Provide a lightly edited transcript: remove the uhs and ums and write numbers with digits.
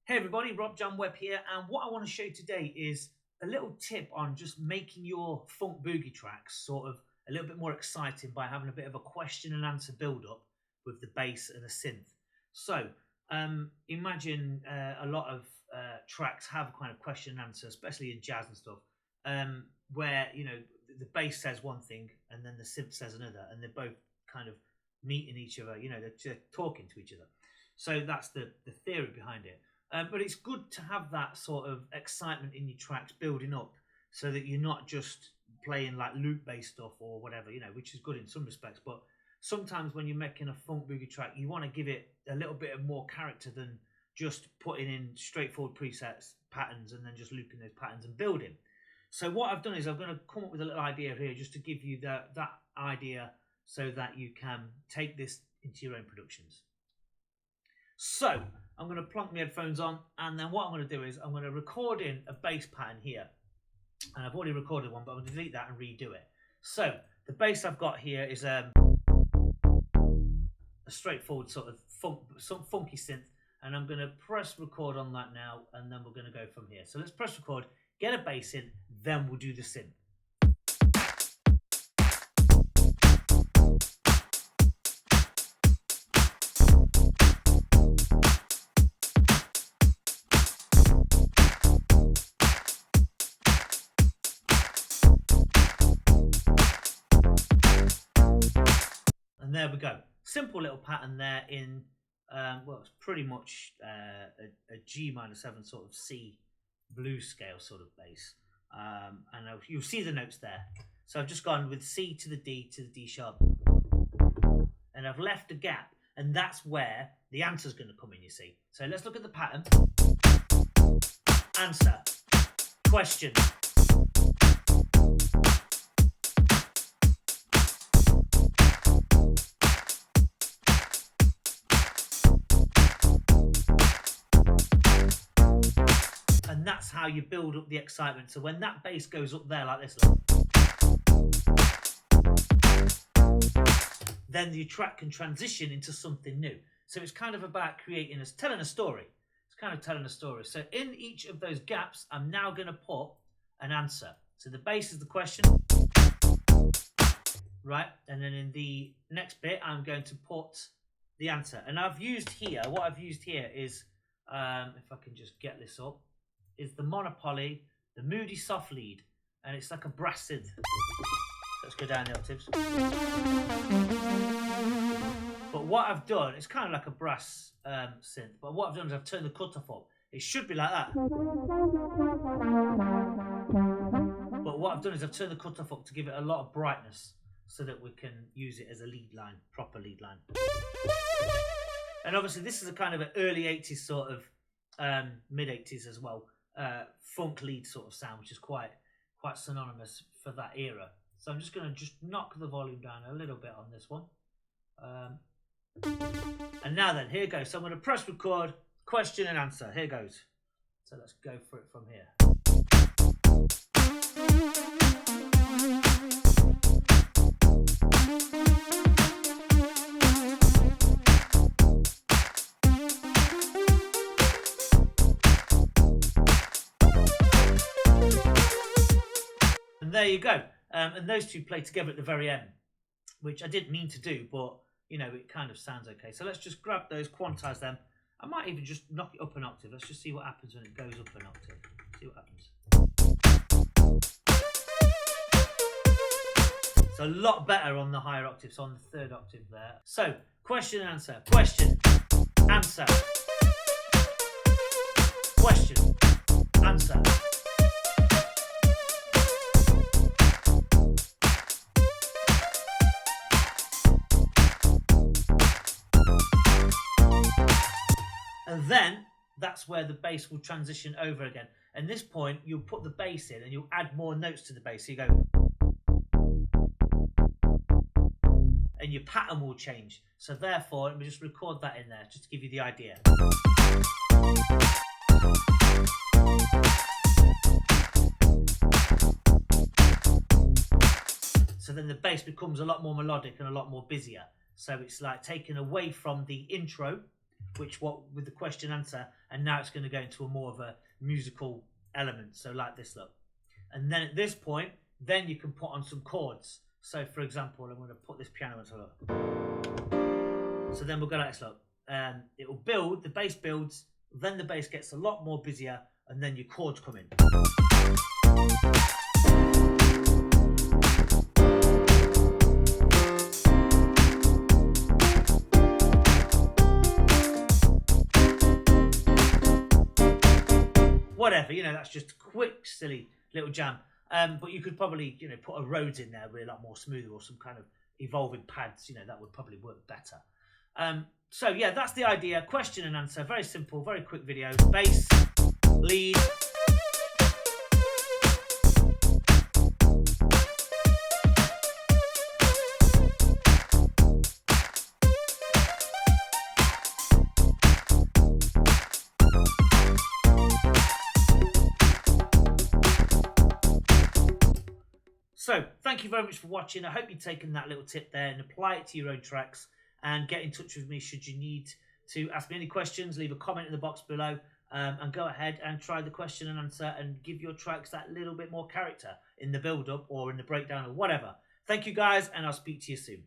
Hey everybody, Rob John Webb here, and what I want to show you today is a little tip on just making your funk boogie tracks sort of a little bit more exciting by having a bit of a question and answer build up with the bass and the synth. So imagine a lot of tracks have a kind of question and answer, especially in jazz and stuff, where the bass says one thing and then the synth says another, and they're both kind of meeting each other. They're talking to each other. So that's the theory behind it. But it's good to have that sort of excitement in your tracks building up so that you're not just playing like loop-based stuff or whatever, which is good in some respects. But sometimes when you're making a funk boogie track, you want to give it a little bit of more character than just putting in straightforward presets, patterns, and then just looping those patterns and building. So what I've done is I'm going to come up with a little idea here just to give you that idea so that you can take this into your own productions. So I'm going to plonk my headphones on, and then what I'm going to do is I'm going to record in a bass pattern here. And I've already recorded one, but I'm going to delete that and redo it. So the bass I've got here is a straightforward sort of some funky synth, and I'm going to press record on that now, and then we're going to go from here. So let's press record, get a bass in, then we'll do the synth. And there we go. Simple little pattern there in, well, it's pretty much a G minor 7 sort of C blues scale sort of bass. And you'll see the notes there. So I've just gone with C to the D sharp. And I've left a gap. And that's where the answer's going to come in, you see. So let's look at the pattern. Answer. Question. And that's how you build up the excitement. So when that bass goes up there like this, then your track can transition into something new. So it's kind of about telling a story. It's kind of telling a story. So in each of those gaps, I'm now going to put an answer. So the bass is the question, right? And then in the next bit, I'm going to put the answer. And what I've used here is, if I can just get this up, is the monopoly, the moody soft lead, and it's like a brass synth. Let's go down the octaves. But what I've done, it's kind of like a brass synth, but what I've done is I've turned the cutoff up. It should be like that. But what I've done is I've turned the cutoff up to give it a lot of brightness so that we can use it as a lead line, proper lead line. And obviously this is a kind of an early 80s sort of, mid 80s as well, funk lead sort of sound, which is quite synonymous for that era. So I'm just going to knock the volume down a little bit on this one. And now then, here goes. So I'm going to press record, question and answer. Here goes. So let's go for it from here. There you go, and those two play together at the very end, which I didn't mean to do, but it kind of sounds okay. So let's just grab those, quantize them. I might even just knock it up an octave. Let's just see what happens when it goes up an octave. See what happens. It's a lot better on the higher octaves, on the third octave there. So question and answer, question, answer, question, answer. And then that's where the bass will transition over again. At this point, you'll put the bass in and you'll add more notes to the bass. So you go, and your pattern will change. So therefore, let me just record that in there, just to give you the idea. So then the bass becomes a lot more melodic and a lot more busier. So it's like taken away from the intro with the question answer, and now it's going to go into a more of a musical element. So like this, look. And then at this point, then you can put on some chords. So for example, I'm going to put this piano into look. So then we'll go like this, look. It will build, the bass builds, then the bass gets a lot more busier, and then your chords come in. Whatever, you know, that's just a quick, silly little jam. But you could probably, you know, put a Rhodes in there with a lot more smoother, or some kind of evolving pads, you know, that would probably work better. So yeah, that's the idea. Question and answer, very simple, very quick video. Bass, lead. So thank you very much for watching. I hope you've taken that little tip there and apply it to your own tracks, and get in touch with me should you need to ask me any questions. Leave a comment in the box below, and go ahead and try the question and answer and give your tracks that little bit more character in the build-up or in the breakdown or whatever. Thank you guys, and I'll speak to you soon.